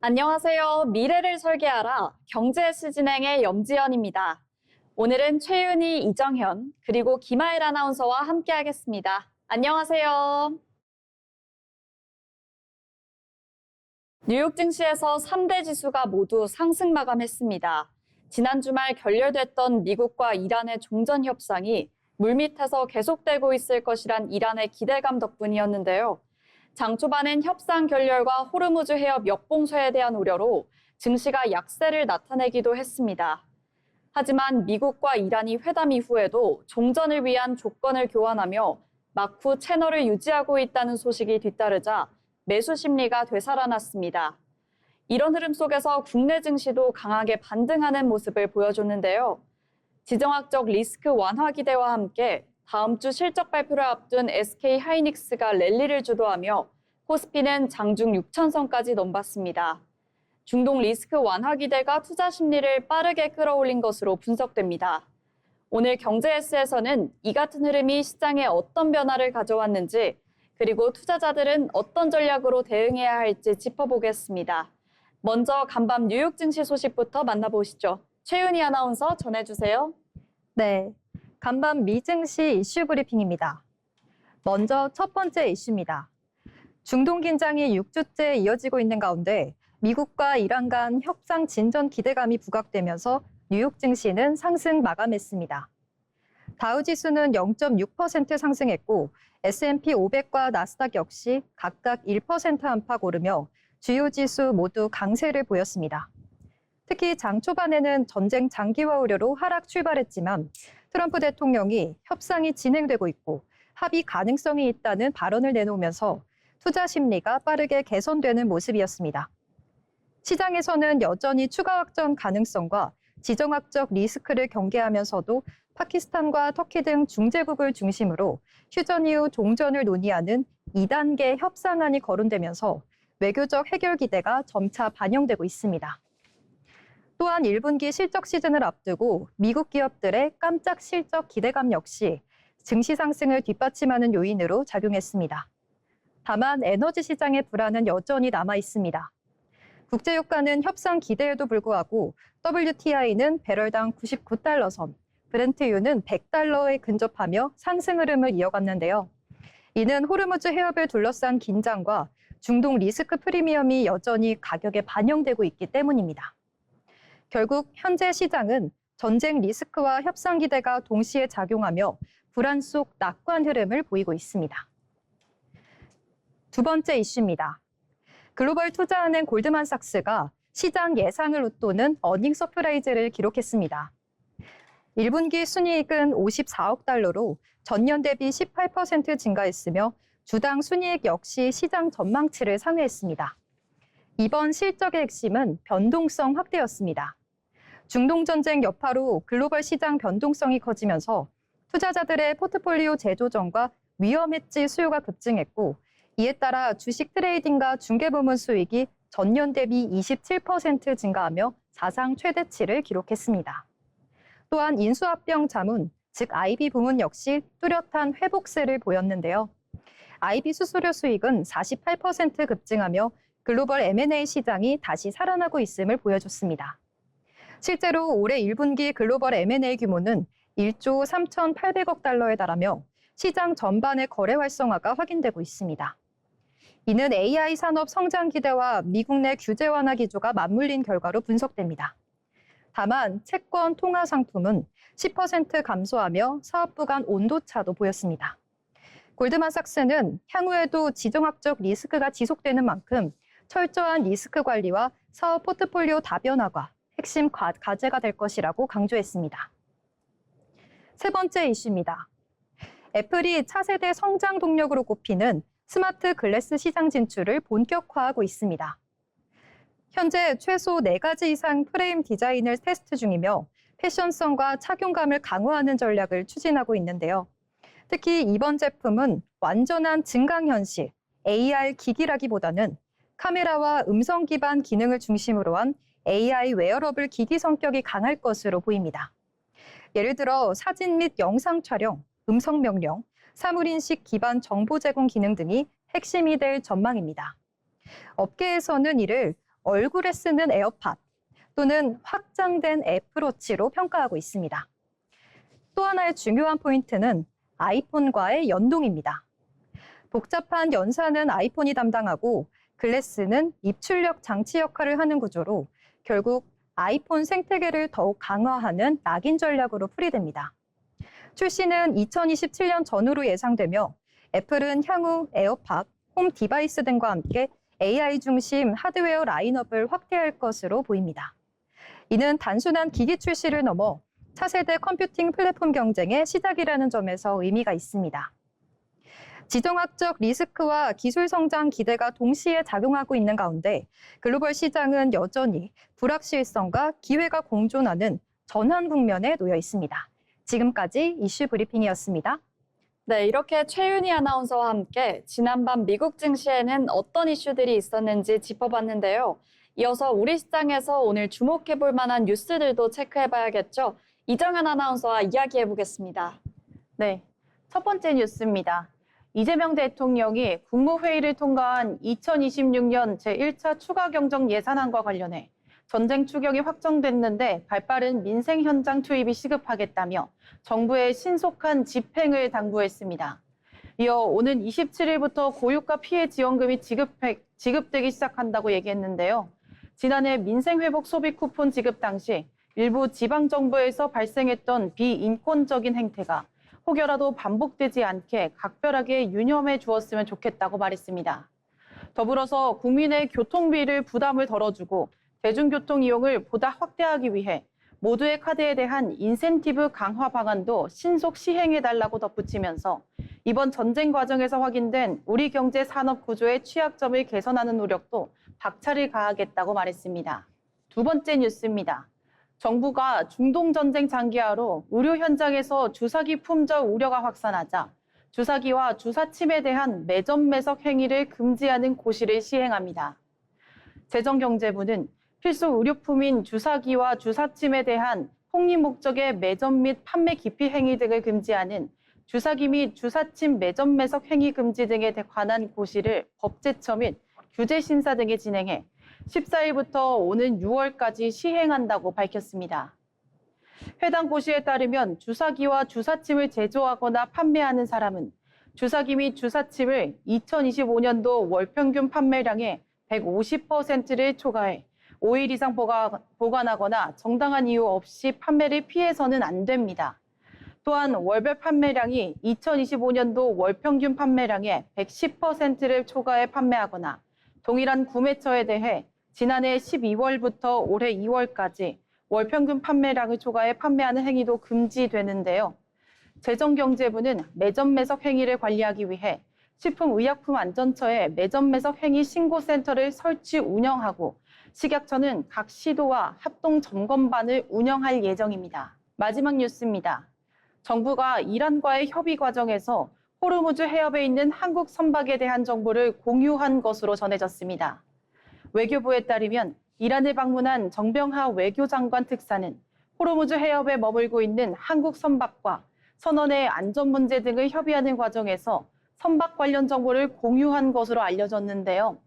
안녕하세요. 미래를 설계하라 경제S 진행의 염지연입니다. 오늘은 최윤희, 이정현, 그리고 김하일 아나운서와 함께하겠습니다. 안녕하세요. 뉴욕 증시에서 3대 지수가 모두 상승 마감했습니다. 지난 주말 결렬됐던 미국과 이란의 종전 협상이 물밑에서 계속되고 있을 것이란 이란의 기대감 덕분이었는데요. 장 초반엔 협상 결렬과 호르무즈 해협 역봉쇄에 대한 우려로 증시가 약세를 나타내기도 했습니다. 하지만 미국과 이란이 회담 이후에도 종전을 위한 조건을 교환하며 막후 채널을 유지하고 있다는 소식이 뒤따르자 매수 심리가 되살아났습니다. 이런 흐름 속에서 국내 증시도 강하게 반등하는 모습을 보여줬는데요. 지정학적 리스크 완화 기대와 함께 다음 주 실적 발표를 앞둔 SK하이닉스가 랠리를 주도하며 코스피는 장중 6천선까지 넘봤습니다. 중동 리스크 완화 기대가 투자 심리를 빠르게 끌어올린 것으로 분석됩니다. 오늘 경제S에서는 이 같은 흐름이 시장에 어떤 변화를 가져왔는지, 그리고 투자자들은 어떤 전략으로 대응해야 할지 짚어보겠습니다. 먼저 간밤 뉴욕 증시 소식부터 만나보시죠. 최윤희 아나운서 전해주세요. 네, 간밤 미 증시 이슈 브리핑입니다. 먼저 첫 번째 이슈입니다. 중동 긴장이 6주째 이어지고 있는 가운데 미국과 이란 간 협상 진전 기대감이 부각되면서 뉴욕 증시는 상승 마감했습니다. 다우 지수는 0.6% 상승했고 S&P 500과 나스닥 역시 각각 1% 안팎 오르며 주요 지수 모두 강세를 보였습니다. 특히 장 초반에는 전쟁 장기화 우려로 하락 출발했지만 트럼프 대통령이 협상이 진행되고 있고 합의 가능성이 있다는 발언을 내놓으면서 투자 심리가 빠르게 개선되는 모습이었습니다. 시장에서는 여전히 추가 확전 가능성과 지정학적 리스크를 경계하면서도 파키스탄과 터키 등 중재국을 중심으로 휴전 이후 종전을 논의하는 2단계 협상안이 거론되면서 외교적 해결 기대가 점차 반영되고 있습니다. 또한 1분기 실적 시즌을 앞두고 미국 기업들의 깜짝 실적 기대감 역시 증시 상승을 뒷받침하는 요인으로 작용했습니다. 다만 에너지 시장의 불안은 여전히 남아 있습니다. 국제유가는 협상 기대에도 불구하고 WTI는 배럴당 99달러 선, 브렌트유는 100달러에 근접하며 상승 흐름을 이어갔는데요. 이는 호르무즈 해협을 둘러싼 긴장과 중동 리스크 프리미엄이 여전히 가격에 반영되고 있기 때문입니다. 결국 현재 시장은 전쟁 리스크와 협상 기대가 동시에 작용하며 불안 속 낙관 흐름을 보이고 있습니다. 두 번째 이슈입니다. 글로벌 투자은행 골드만삭스가 시장 예상을 웃도는 어닝 서프라이즈를 기록했습니다. 1분기 순이익은 54억 달러로 전년 대비 18% 증가했으며 주당 순이익 역시 시장 전망치를 상회했습니다. 이번 실적의 핵심은 변동성 확대였습니다. 중동 전쟁 여파로 글로벌 시장 변동성이 커지면서 투자자들의 포트폴리오 재조정과 위험 해지 수요가 급증했고 이에 따라 주식 트레이딩과 중개 부문 수익이 전년 대비 27% 증가하며 사상 최대치를 기록했습니다. 또한 인수합병 자문, 즉 IB 부문 역시 뚜렷한 회복세를 보였는데요. IB 수수료 수익은 48% 급증하며 글로벌 M&A 시장이 다시 살아나고 있음을 보여줬습니다. 실제로 올해 1분기 글로벌 M&A 규모는 1조 3,800억 달러에 달하며 시장 전반의 거래 활성화가 확인되고 있습니다. 이는 AI 산업 성장 기대와 미국 내 규제 완화 기조가 맞물린 결과로 분석됩니다. 다만 채권 통화 상품은 10% 감소하며 사업부 간 온도차도 보였습니다. 골드만삭스는 향후에도 지정학적 리스크가 지속되는 만큼 철저한 리스크 관리와 사업 포트폴리오 다변화가 핵심 과제가 될 것이라고 강조했습니다. 세 번째 이슈입니다. 애플이 차세대 성장 동력으로 꼽히는 스마트 글래스 시장 진출을 본격화하고 있습니다. 현재 최소 4가지 이상 프레임 디자인을 테스트 중이며 패션성과 착용감을 강화하는 전략을 추진하고 있는데요. 특히 이번 제품은 완전한 증강현실, AR 기기라기보다는 카메라와 음성 기반 기능을 중심으로 한 AI 웨어러블 기기 성격이 강할 것으로 보입니다. 예를 들어 사진 및 영상 촬영, 음성 명령, 사물인식 기반 정보 제공 기능 등이 핵심이 될 전망입니다. 업계에서는 이를 얼굴에 쓰는 에어팟 또는 확장된 애플워치로 평가하고 있습니다. 또 하나의 중요한 포인트는 아이폰과의 연동입니다. 복잡한 연산은 아이폰이 담당하고 글래스는 입출력 장치 역할을 하는 구조로 결국 아이폰 생태계를 더욱 강화하는 낙인 전략으로 풀이됩니다. 출시는 2027년 전후로 예상되며 애플은 향후 에어팟, 홈 디바이스 등과 함께 AI 중심 하드웨어 라인업을 확대할 것으로 보입니다. 이는 단순한 기기 출시를 넘어 차세대 컴퓨팅 플랫폼 경쟁의 시작이라는 점에서 의미가 있습니다. 지정학적 리스크와 기술 성장 기대가 동시에 작용하고 있는 가운데 글로벌 시장은 여전히 불확실성과 기회가 공존하는 전환 국면에 놓여 있습니다. 지금까지 이슈 브리핑이었습니다. 네, 이렇게 최윤희 아나운서와 함께 지난밤 미국 증시에는 어떤 이슈들이 있었는지 짚어봤는데요. 이어서 우리 시장에서 오늘 주목해볼 만한 뉴스들도 체크해봐야겠죠. 이정현 아나운서와 이야기해보겠습니다. 네, 첫 번째 뉴스입니다. 이재명 대통령이 국무회의를 통과한 2026년 제1차 추가 경정 예산안과 관련해 전쟁 추경이 확정됐는데 발빠른 민생 현장 투입이 시급하겠다며 정부의 신속한 집행을 당부했습니다. 이어 오는 27일부터 고유가 피해 지원금이 지급되기 시작한다고 얘기했는데요. 지난해 민생회복 소비 쿠폰 지급 당시 일부 지방정부에서 발생했던 비인권적인 행태가 혹여라도 반복되지 않게 각별하게 유념해 주었으면 좋겠다고 말했습니다. 더불어서 국민의 교통비를 부담을 덜어주고 대중교통 이용을 보다 확대하기 위해 모두의 카드에 대한 인센티브 강화 방안도 신속 시행해달라고 덧붙이면서 이번 전쟁 과정에서 확인된 우리 경제 산업 구조의 취약점을 개선하는 노력도 박차를 가하겠다고 말했습니다. 두 번째 뉴스입니다. 정부가 중동전쟁 장기화로 의료 현장에서 주사기 품절 우려가 확산하자 주사기와 주사침에 대한 매점 매석 행위를 금지하는 고시를 시행합니다. 재정경제부는 필수 의료품인 주사기와 주사침에 대한 폭리 목적의 매점 및 판매 기피 행위 등을 금지하는 주사기 및 주사침 매점 매석 행위 금지 등에 관한 고시를 법제처 및 규제심사 등에 진행해 14일부터 오는 6월까지 시행한다고 밝혔습니다. 해당 고시에 따르면 주사기와 주사침을 제조하거나 판매하는 사람은 주사기 및 주사침을 2025년도 월평균 판매량의 150%를 초과해 5일 이상 보관하거나 정당한 이유 없이 판매를 피해서는 안 됩니다. 또한 월별 판매량이 2025년도 월평균 판매량의 110%를 초과해 판매하거나 동일한 구매처에 대해 지난해 12월부터 올해 2월까지 월평균 판매량을 초과해 판매하는 행위도 금지되는데요. 재정경제부는 매점 매석 행위를 관리하기 위해 식품의약품안전처에 매점 매석 행위 신고센터를 설치 운영하고 식약처는 각 시도와 합동 점검반을 운영할 예정입니다. 마지막 뉴스입니다. 정부가 이란과의 협의 과정에서 호르무즈 해협에 있는 한국 선박에 대한 정보를 공유한 것으로 전해졌습니다. 외교부에 따르면 이란을 방문한 정병하 외교장관 특사는 호르무즈 해협에 머물고 있는 한국 선박과 선원의 안전 문제 등을 협의하는 과정에서 선박 관련 정보를 공유한 것으로 알려졌는데요.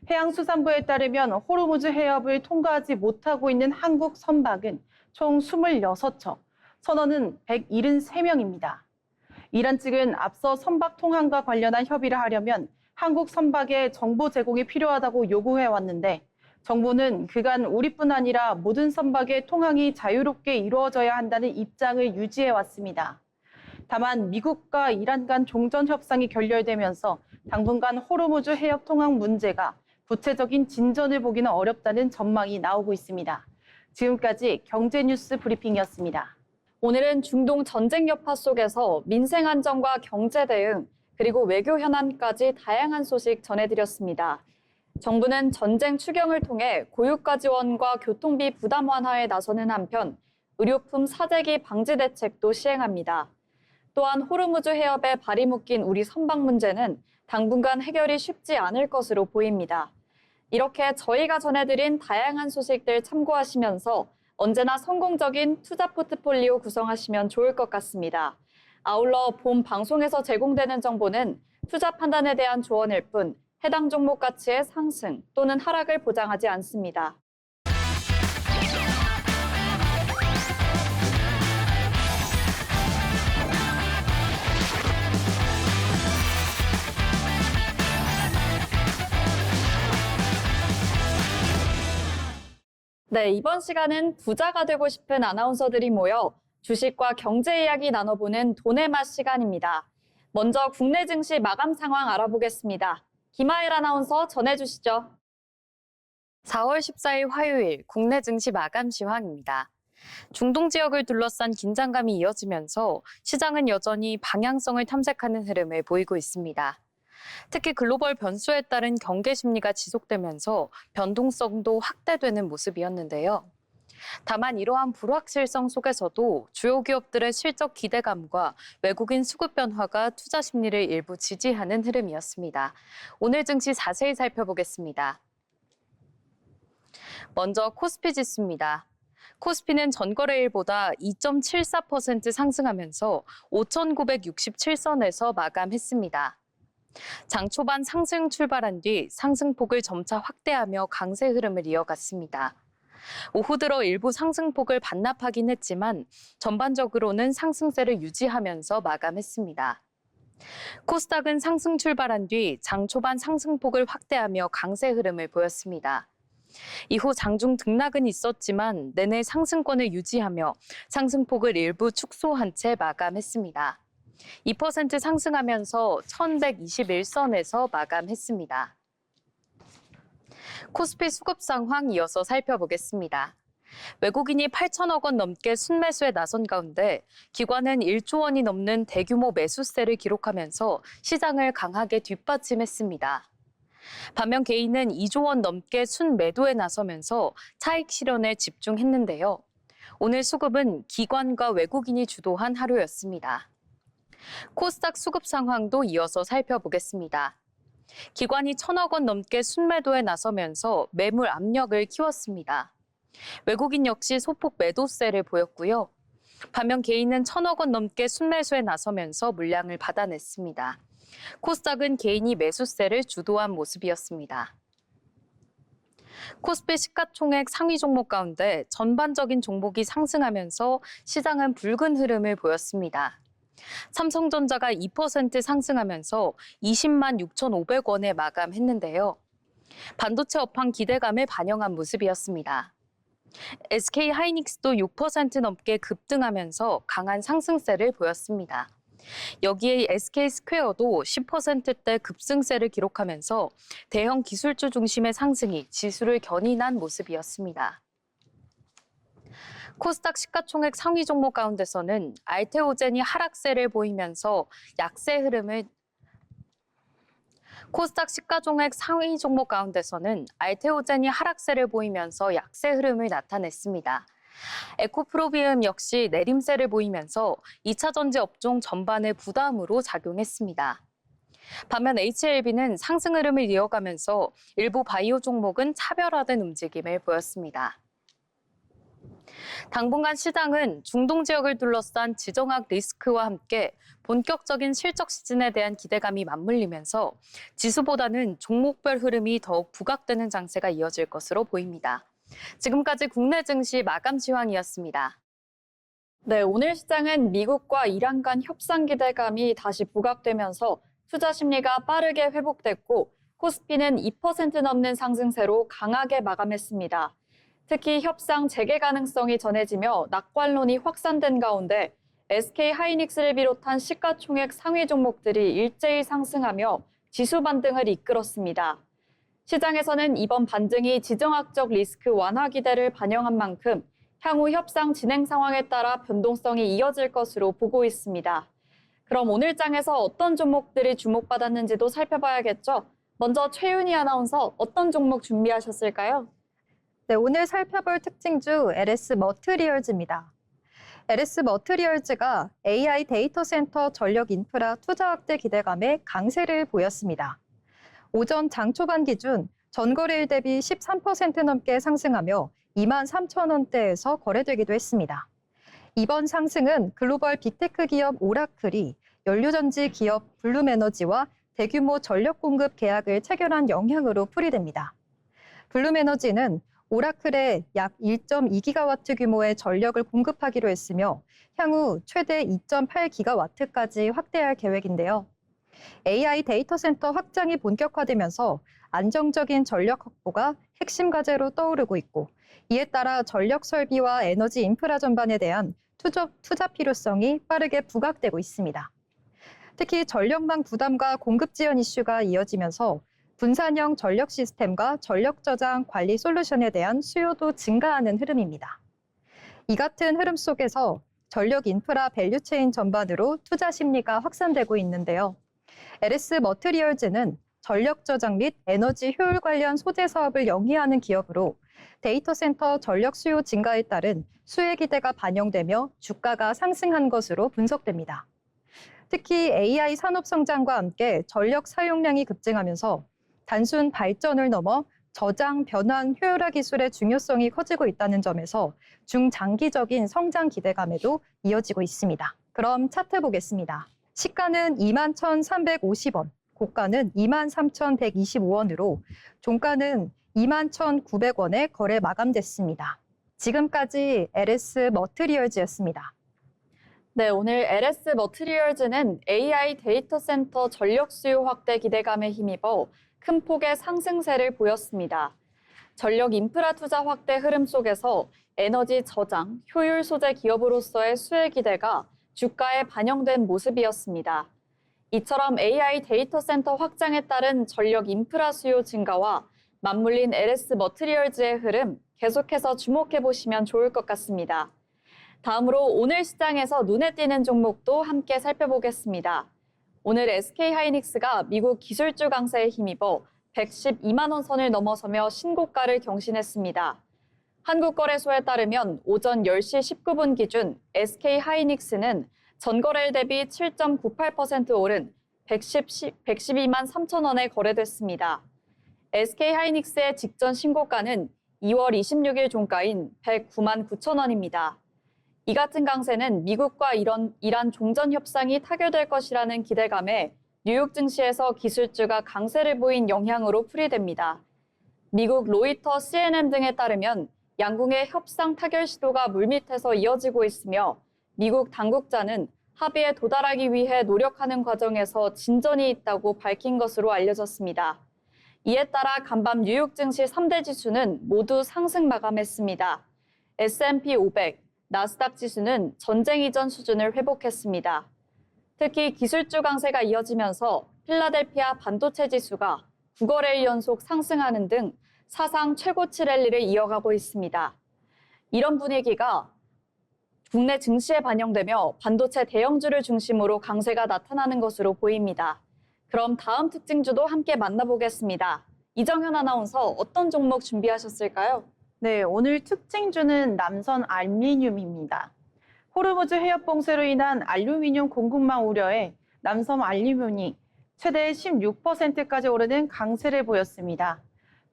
해양수산부에 따르면 호르무즈 해협을 통과하지 못하고 있는 한국 선박은 총 26척, 선원은 173명입니다. 이란 측은 앞서 선박 통항과 관련한 협의를 하려면 한국 선박의 정보 제공이 필요하다고 요구해왔는데 정부는 그간 우리뿐 아니라 모든 선박의 통항이 자유롭게 이루어져야 한다는 입장을 유지해왔습니다. 다만 미국과 이란 간 종전 협상이 결렬되면서 당분간 호르무즈 해협 통항 문제가 구체적인 진전을 보기는 어렵다는 전망이 나오고 있습니다. 지금까지 경제뉴스 브리핑이었습니다. 오늘은 중동 전쟁 여파 속에서 민생 안정과 경제 대응, 그리고 외교 현안까지 다양한 소식 전해드렸습니다. 정부는 전쟁 추경을 통해 고유가 지원과 교통비 부담 완화에 나서는 한편 의료품 사재기 방지 대책도 시행합니다. 또한 호르무즈 해협에 발이 묶인 우리 선박 문제는 당분간 해결이 쉽지 않을 것으로 보입니다. 이렇게 저희가 전해드린 다양한 소식들 참고하시면서 언제나 성공적인 투자 포트폴리오 구성하시면 좋을 것 같습니다. 아울러 본 방송에서 제공되는 정보는 투자 판단에 대한 조언일 뿐 해당 종목 가치의 상승 또는 하락을 보장하지 않습니다. 네, 이번 시간은 부자가 되고 싶은 아나운서들이 모여 주식과 경제 이야기 나눠보는 돈의 맛 시간입니다. 먼저 국내 증시 마감 상황 알아보겠습니다. 김하일 아나운서 전해주시죠. 4월 14일 화요일 국내 증시 마감 시황입니다. 중동 지역을 둘러싼 긴장감이 이어지면서 시장은 여전히 방향성을 탐색하는 흐름을 보이고 있습니다. 특히 글로벌 변수에 따른 경계 심리가 지속되면서 변동성도 확대되는 모습이었는데요. 다만 이러한 불확실성 속에서도 주요 기업들의 실적 기대감과 외국인 수급 변화가 투자 심리를 일부 지지하는 흐름이었습니다. 오늘 증시 자세히 살펴보겠습니다. 먼저 코스피 지수입니다. 코스피는 전거래일보다 2.74% 상승하면서 5,967선에서 마감했습니다. 장 초반 상승 출발한 뒤 상승폭을 점차 확대하며 강세 흐름을 이어갔습니다. 오후 들어 일부 상승폭을 반납하긴 했지만 전반적으로는 상승세를 유지하면서 마감했습니다. 코스닥은 상승 출발한 뒤 장 초반 상승폭을 확대하며 강세 흐름을 보였습니다. 이후 장중 등락은 있었지만 내내 상승권을 유지하며 상승폭을 일부 축소한 채 마감했습니다. 2% 상승하면서 1,121선에서 마감했습니다. 코스피 수급 상황 이어서 살펴보겠습니다. 외국인이 8천억 원 넘게 순매수에 나선 가운데 기관은 1조 원이 넘는 대규모 매수세를 기록하면서 시장을 강하게 뒷받침했습니다. 반면 개인은 2조 원 넘게 순매도에 나서면서 차익 실현에 집중했는데요. 오늘 수급은 기관과 외국인이 주도한 하루였습니다. 코스닥 수급 상황도 이어서 살펴보겠습니다. 기관이 1,000억 원 넘게 순매도에 나서면서 매물 압력을 키웠습니다. 외국인 역시 소폭 매도세를 보였고요. 반면 개인은 1,000억 원 넘게 순매수에 나서면서 물량을 받아냈습니다. 코스닥은 개인이 매수세를 주도한 모습이었습니다. 코스피 시가총액 상위 종목 가운데 전반적인 종목이 상승하면서 시장은 붉은 흐름을 보였습니다. 삼성전자가 2% 상승하면서 20만 6,500원에 마감했는데요. 반도체 업황 기대감을 반영한 모습이었습니다. SK 하이닉스도 6% 넘게 급등하면서 강한 상승세를 보였습니다. 여기에 SK 스퀘어도 10%대 급승세를 기록하면서 대형 기술주 중심의 상승이 지수를 견인한 모습이었습니다. 코스닥 시가총액 상위 종목 가운데서는 알테오젠이 하락세를 보이면서 약세 흐름을 코스닥 시가총액 상위 종목 가운데서는 알테오젠이 하락세를 보이면서 약세 흐름을 나타냈습니다. 에코프로비움 역시 내림세를 보이면서 2차 전지 업종 전반의 부담으로 작용했습니다. 반면 HLB는 상승 흐름을 이어가면서 일부 바이오 종목은 차별화된 움직임을 보였습니다. 당분간 시장은 중동 지역을 둘러싼 지정학 리스크와 함께 본격적인 실적 시즌에 대한 기대감이 맞물리면서 지수보다는 종목별 흐름이 더욱 부각되는 장세가 이어질 것으로 보입니다. 지금까지 국내 증시 마감 시황이었습니다. 네, 오늘 시장은 미국과 이란 간 협상 기대감이 다시 부각되면서 투자 심리가 빠르게 회복됐고 코스피는 2% 넘는 상승세로 강하게 마감했습니다. 특히 협상 재개 가능성이 전해지며 낙관론이 확산된 가운데 SK 하이닉스를 비롯한 시가총액 상위 종목들이 일제히 상승하며 지수 반등을 이끌었습니다. 시장에서는 이번 반등이 지정학적 리스크 완화 기대를 반영한 만큼 향후 협상 진행 상황에 따라 변동성이 이어질 것으로 보고 있습니다. 그럼 오늘 장에서 어떤 종목들이 주목받았는지도 살펴봐야겠죠? 먼저 최윤희 아나운서 어떤 종목 준비하셨을까요? 네, 오늘 살펴볼 특징주 LS 머트리얼즈입니다. LS 머트리얼즈가 AI 데이터 센터 전력 인프라 투자 확대 기대감에 강세를 보였습니다. 오전 장 초반 기준 전거래일 대비 13% 넘게 상승하며 23,000원대에서 거래되기도 했습니다. 이번 상승은 글로벌 빅테크 기업 오라클이 연료전지 기업 블룸에너지와 대규모 전력 공급 계약을 체결한 영향으로 풀이됩니다. 블룸에너지는 오라클에 약 1.2기가와트 규모의 전력을 공급하기로 했으며 향후 최대 2.8기가와트까지 확대할 계획인데요. AI 데이터 센터 확장이 본격화되면서 안정적인 전력 확보가 핵심 과제로 떠오르고 있고 이에 따라 전력 설비와 에너지 인프라 전반에 대한 투자 필요성이 빠르게 부각되고 있습니다. 특히 전력망 부담과 공급 지연 이슈가 이어지면서 분산형 전력 시스템과 전력 저장 관리 솔루션에 대한 수요도 증가하는 흐름입니다. 이 같은 흐름 속에서 전력 인프라 밸류체인 전반으로 투자 심리가 확산되고 있는데요. LS 머트리얼즈는 전력 저장 및 에너지 효율 관련 소재 사업을 영위하는 기업으로 데이터 센터 전력 수요 증가에 따른 수혜 기대가 반영되며 주가가 상승한 것으로 분석됩니다. 특히 AI 산업 성장과 함께 전력 사용량이 급증하면서 단순 발전을 넘어 저장, 변환, 효율화 기술의 중요성이 커지고 있다는 점에서 중장기적인 성장 기대감에도 이어지고 있습니다. 그럼 차트 보겠습니다. 시가는 21,350원, 고가는 23,125원으로 종가는 21,900원에 거래 마감됐습니다. 지금까지 LS 머트리얼즈였습니다. 네, 오늘 LS 머트리얼즈는 AI 데이터 센터 전력 수요 확대 기대감에 힘입어 큰 폭의 상승세를 보였습니다. 전력 인프라 투자 확대 흐름 속에서 에너지 저장, 효율 소재 기업으로서의 수혜 기대가 주가에 반영된 모습이었습니다. 이처럼 AI 데이터 센터 확장에 따른 전력 인프라 수요 증가와 맞물린 LS 머트리얼즈의 흐름 계속해서 주목해 보시면 좋을 것 같습니다. 다음으로 오늘 시장에서 눈에 띄는 종목도 함께 살펴보겠습니다. 오늘 SK하이닉스가 미국 기술주 강세에 힘입어 112만 원 선을 넘어서며 신고가를 경신했습니다. 한국거래소에 따르면 오전 10시 19분 기준 SK하이닉스는 전거래일 대비 7.98% 오른 112만 3천 원에 거래됐습니다. SK하이닉스의 직전 신고가는 2월 26일 종가인 109만 9천 원입니다. 이 같은 강세는 미국과 이란 종전 협상이 타결될 것이라는 기대감에 뉴욕 증시에서 기술주가 강세를 보인 영향으로 풀이됩니다. 미국 로이터, CNN 등에 따르면 양궁의 협상 타결 시도가 물밑에서 이어지고 있으며 미국 당국자는 합의에 도달하기 위해 노력하는 과정에서 진전이 있다고 밝힌 것으로 알려졌습니다. 이에 따라 간밤 뉴욕 증시 3대 지수는 모두 상승 마감했습니다. S&P 500, 나스닥 지수는 전쟁 이전 수준을 회복했습니다. 특히 기술주 강세가 이어지면서 필라델피아 반도체 지수가 9거래일 연속 상승하는 등 사상 최고치 랠리를 이어가고 있습니다. 이런 분위기가 국내 증시에 반영되며 반도체 대형주를 중심으로 강세가 나타나는 것으로 보입니다. 그럼 다음 특징주도 함께 만나보겠습니다. 이정현 아나운서 어떤 종목 준비하셨을까요? 네, 오늘 특징주는 남선 알루미늄입니다. 호르무즈 해협 봉쇄로 인한 알루미늄 공급망 우려에 남선 알루미늄이 최대 16%까지 오르는 강세를 보였습니다.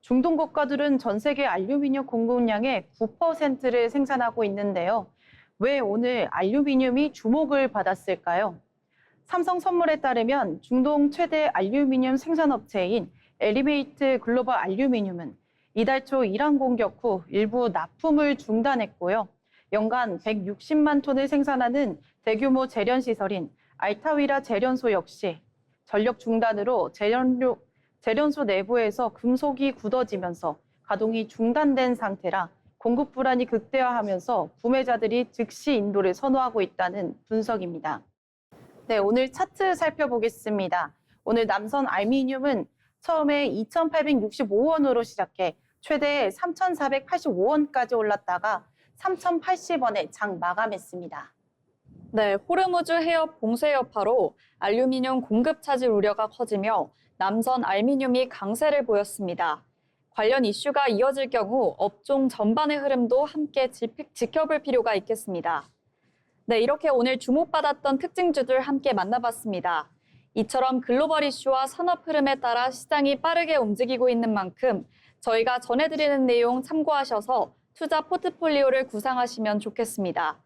중동 국가들은 전 세계 알루미늄 공급량의 9%를 생산하고 있는데요. 왜 오늘 알루미늄이 주목을 받았을까요? 삼성선물에 따르면 중동 최대 알루미늄 생산업체인 엘리베이트 글로벌 알루미늄은 이달 초 이란 공격 후 일부 납품을 중단했고요. 연간 160만 톤을 생산하는 대규모 재련시설인 알타위라 재련소 역시 전력 중단으로 재련소 내부에서 금속이 굳어지면서 가동이 중단된 상태라 공급 불안이 극대화하면서 구매자들이 즉시 인도를 선호하고 있다는 분석입니다. 네, 오늘 차트 살펴보겠습니다. 오늘 남선 알루미늄은 처음에 2,865원으로 시작해 최대 3,485원까지 올랐다가 3,080원에 장 마감했습니다. 네, 호르무즈 해협 봉쇄 여파로 알루미늄 공급 차질 우려가 커지며 남선 알루미늄이 강세를 보였습니다. 관련 이슈가 이어질 경우 업종 전반의 흐름도 함께 지켜볼 필요가 있겠습니다. 네, 이렇게 오늘 주목받았던 특징주들 함께 만나봤습니다. 이처럼 글로벌 이슈와 산업 흐름에 따라 시장이 빠르게 움직이고 있는 만큼 저희가 전해드리는 내용 참고하셔서 투자 포트폴리오를 구상하시면 좋겠습니다.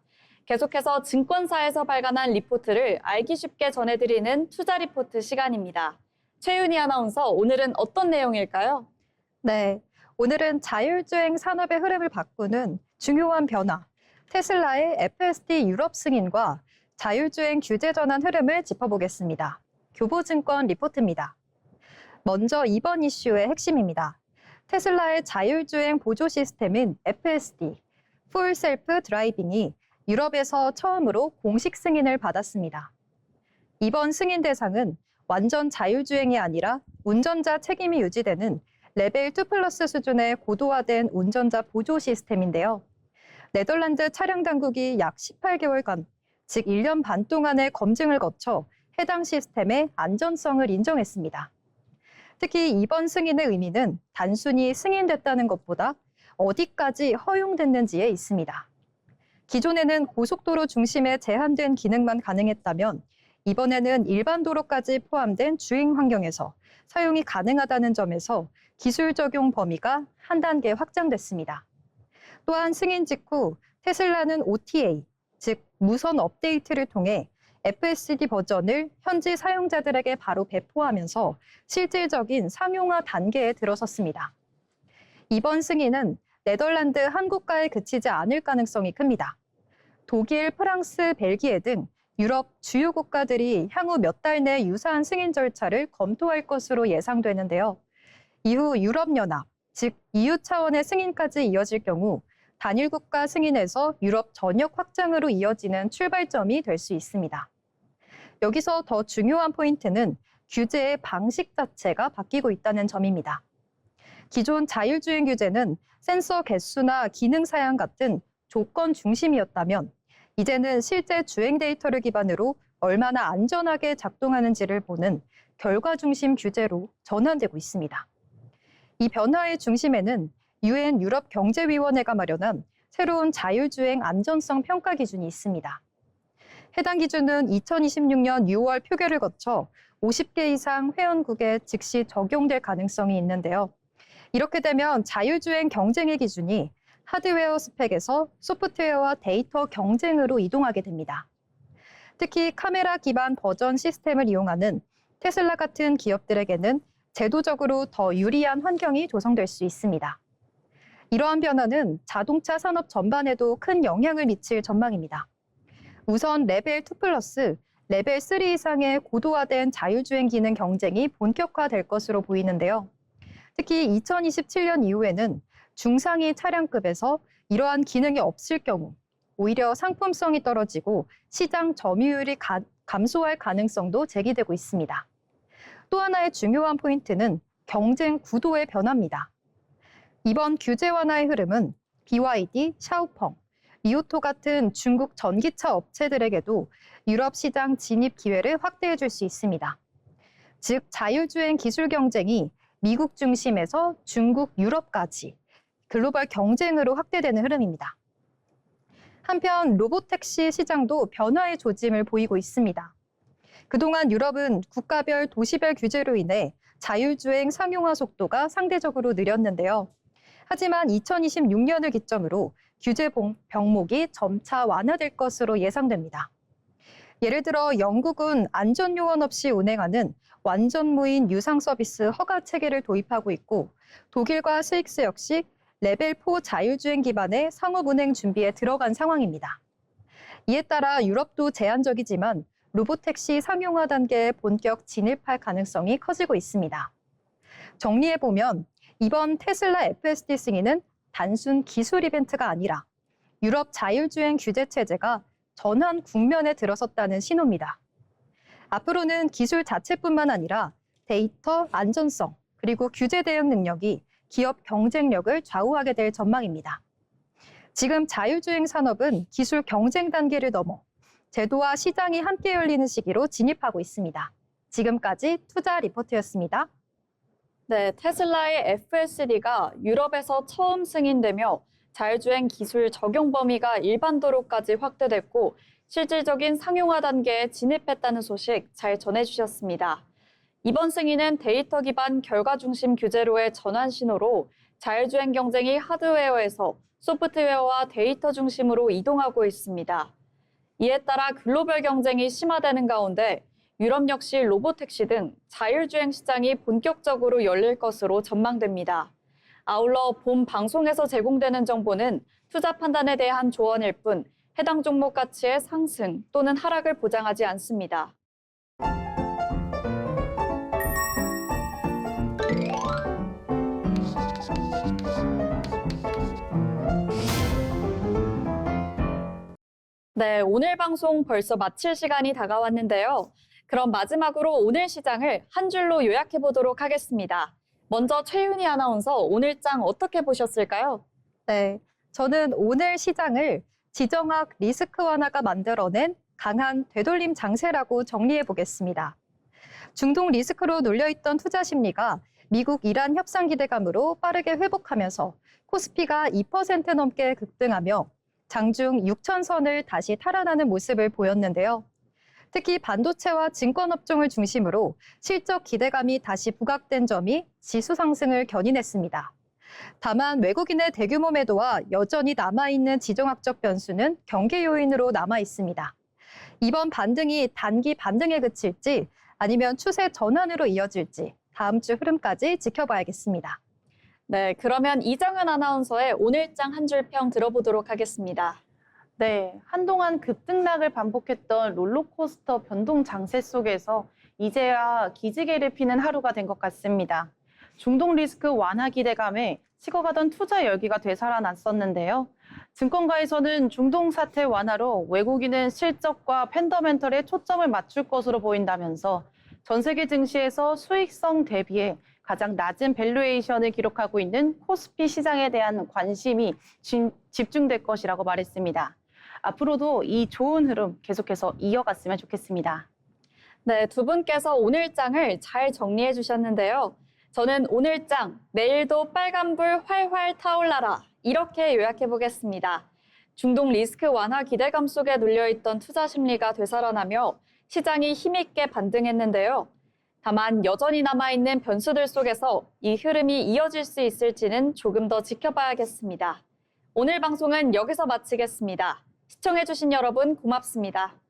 계속해서 증권사에서 발간한 리포트를 알기 쉽게 전해드리는 투자 리포트 시간입니다. 최윤희 아나운서, 오늘은 어떤 내용일까요? 네, 오늘은 자율주행 산업의 흐름을 바꾸는 중요한 변화, 테슬라의 FSD 유럽 승인과 자율주행 규제 전환 흐름을 짚어보겠습니다. 교보증권 리포트입니다. 먼저 이번 이슈의 핵심입니다. 테슬라의 자율주행 보조 시스템인 FSD, 풀 셀프 드라이빙이 유럽에서 처음으로 공식 승인을 받았습니다. 이번 승인 대상은 완전 자율주행이 아니라 운전자 책임이 유지되는 레벨 2+ 수준의 고도화된 운전자 보조 시스템인데요. 네덜란드 차량 당국이 약 18개월간, 즉 1년 반 동안의 검증을 거쳐 해당 시스템의 안전성을 인정했습니다. 특히 이번 승인의 의미는 단순히 승인됐다는 것보다 어디까지 허용됐는지에 있습니다. 기존에는 고속도로 중심에 제한된 기능만 가능했다면 이번에는 일반 도로까지 포함된 주행 환경에서 사용이 가능하다는 점에서 기술 적용 범위가 한 단계 확장됐습니다. 또한 승인 직후 테슬라는 OTA, 즉 무선 업데이트를 통해 FSD 버전을 현지 사용자들에게 바로 배포하면서 실질적인 상용화 단계에 들어섰습니다. 이번 승인은 네덜란드 한 국가에 그치지 않을 가능성이 큽니다. 독일, 프랑스, 벨기에 등 유럽 주요 국가들이 향후 몇 달 내 유사한 승인 절차를 검토할 것으로 예상되는데요. 이후 유럽연합, 즉 EU 차원의 승인까지 이어질 경우 단일 국가 승인에서 유럽 전역 확장으로 이어지는 출발점이 될 수 있습니다. 여기서 더 중요한 포인트는 규제의 방식 자체가 바뀌고 있다는 점입니다. 기존 자율주행 규제는 센서 개수나 기능 사양 같은 조건 중심이었다면 이제는 실제 주행 데이터를 기반으로 얼마나 안전하게 작동하는지를 보는 결과 중심 규제로 전환되고 있습니다. 이 변화의 중심에는 UN 유럽 경제위원회가 마련한 새로운 자율주행 안전성 평가 기준이 있습니다. 해당 기준은 2026년 6월 표결을 거쳐 50개 이상 회원국에 즉시 적용될 가능성이 있는데요. 이렇게 되면 자율주행 경쟁의 기준이 하드웨어 스펙에서 소프트웨어와 데이터 경쟁으로 이동하게 됩니다. 특히 카메라 기반 버전 시스템을 이용하는 테슬라 같은 기업들에게는 제도적으로 더 유리한 환경이 조성될 수 있습니다. 이러한 변화는 자동차 산업 전반에도 큰 영향을 미칠 전망입니다. 우선 레벨 2+, 레벨 3 이상의 고도화된 자율주행 기능 경쟁이 본격화될 것으로 보이는데요. 특히 2027년 이후에는 중상위 차량급에서 이러한 기능이 없을 경우 오히려 상품성이 떨어지고 시장 점유율이 감소할 가능성도 제기되고 있습니다. 또 하나의 중요한 포인트는 경쟁 구도의 변화입니다. 이번 규제 완화의 흐름은 BYD, 샤오펑, 리오토 같은 중국 전기차 업체들에게도 유럽 시장 진입 기회를 확대해 줄 수 있습니다. 즉, 자율주행 기술 경쟁이 미국 중심에서 중국, 유럽까지 글로벌 경쟁으로 확대되는 흐름입니다. 한편 로보택시 시장도 변화의 조짐을 보이고 있습니다. 그동안 유럽은 국가별 도시별 규제로 인해 자율주행 상용화 속도가 상대적으로 느렸는데요. 하지만 2026년을 기점으로 규제 병목이 점차 완화될 것으로 예상됩니다. 예를 들어 영국은 안전요원 없이 운행하는 완전 무인 유상 서비스 허가 체계를 도입하고 있고 독일과 스위스 역시 레벨 4 자율주행 기반의 상업 운행 준비에 들어간 상황입니다. 이에 따라 유럽도 제한적이지만 로보택시 상용화 단계에 본격 진입할 가능성이 커지고 있습니다. 정리해보면 이번 테슬라 FSD 승인은 단순 기술 이벤트가 아니라 유럽 자율주행 규제 체제가 전환 국면에 들어섰다는 신호입니다. 앞으로는 기술 자체뿐만 아니라 데이터 안전성 그리고 규제 대응 능력이 기업 경쟁력을 좌우하게 될 전망입니다. 지금 자율주행 산업은 기술 경쟁 단계를 넘어 제도와 시장이 함께 열리는 시기로 진입하고 있습니다. 지금까지 투자 리포트였습니다. 네, 테슬라의 FSD가 유럽에서 처음 승인되며 자율주행 기술 적용 범위가 일반 도로까지 확대됐고 실질적인 상용화 단계에 진입했다는 소식 잘 전해주셨습니다. 이번 승인은 데이터 기반 결과 중심 규제로의 전환 신호로 자율주행 경쟁이 하드웨어에서 소프트웨어와 데이터 중심으로 이동하고 있습니다. 이에 따라 글로벌 경쟁이 심화되는 가운데 유럽 역시 로보택시 등 자율주행 시장이 본격적으로 열릴 것으로 전망됩니다. 아울러 본 방송에서 제공되는 정보는 투자 판단에 대한 조언일 뿐 해당 종목 가치의 상승 또는 하락을 보장하지 않습니다. 네, 오늘 방송 벌써 마칠 시간이 다가왔는데요. 그럼 마지막으로 오늘 시장을 한 줄로 요약해 보도록 하겠습니다. 먼저 최윤희 아나운서 오늘 장 어떻게 보셨을까요? 네, 저는 오늘 시장을 지정학 리스크 완화가 만들어낸 강한 되돌림 장세라고 정리해 보겠습니다. 중동 리스크로 눌려있던 투자 심리가 미국 이란 협상 기대감으로 빠르게 회복하면서 코스피가 2% 넘게 급등하며 장중 6,000선을 다시 탈환하는 모습을 보였는데요. 특히 반도체와 증권업종을 중심으로 실적 기대감이 다시 부각된 점이 지수 상승을 견인했습니다. 다만 외국인의 대규모 매도와 여전히 남아있는 지정학적 변수는 경계 요인으로 남아 있습니다. 이번 반등이 단기 반등에 그칠지 아니면 추세 전환으로 이어질지 다음 주 흐름까지 지켜봐야겠습니다. 네, 그러면 이정은 아나운서의 오늘장 한 줄 평 들어보도록 하겠습니다. 네, 한동안 급등락을 반복했던 롤러코스터 변동 장세 속에서 이제야 기지개를 피는 하루가 된 것 같습니다. 중동 리스크 완화 기대감에 식어가던 투자 열기가 되살아났었는데요. 증권가에서는 중동 사태 완화로 외국인은 실적과 펀더멘털에 초점을 맞출 것으로 보인다면서 전 세계 증시에서 수익성 대비해 가장 낮은 밸류에이션을 기록하고 있는 코스피 시장에 대한 관심이 집중될 것이라고 말했습니다. 앞으로도 이 좋은 흐름 계속해서 이어갔으면 좋겠습니다. 네, 두 분께서 오늘장을 잘 정리해 주셨는데요. 저는 오늘장 내일도 빨간불 활활 타올라라 이렇게 요약해 보겠습니다. 중동 리스크 완화 기대감 속에 눌려있던 투자 심리가 되살아나며 시장이 힘있게 반등했는데요. 다만 여전히 남아있는 변수들 속에서 이 흐름이 이어질 수 있을지는 조금 더 지켜봐야겠습니다. 오늘 방송은 여기서 마치겠습니다. 시청해주신 여러분 고맙습니다.